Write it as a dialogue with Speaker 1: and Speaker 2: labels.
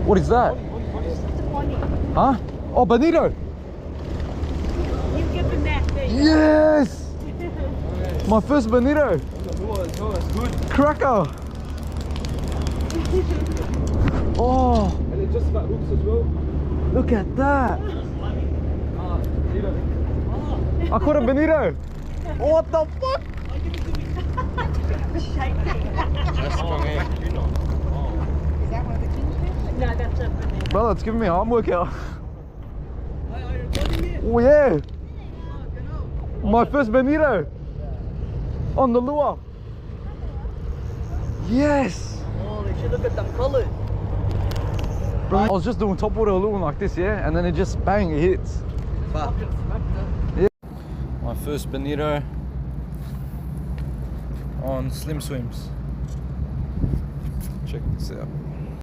Speaker 1: What is that? Huh? Oh, bonito.
Speaker 2: You get the net.
Speaker 1: Yes. My first bonito.
Speaker 3: Good.
Speaker 1: Cracker. Oh,
Speaker 3: And it's just about hooks as well.
Speaker 1: look at that. I caught a bonito. What the fuck?
Speaker 3: That's strong, eh? Tuna.
Speaker 2: No, that's a banana.
Speaker 1: Brother, it's giving me arm workout. Oh yeah. My first bonito. On the lure. Yes.
Speaker 4: Holy shit, look at them colors.
Speaker 1: Bro, I was just doing top water lure like this, yeah, and then it just bang, it hits. Yeah. My first bonito on Slim Swims. Check this out.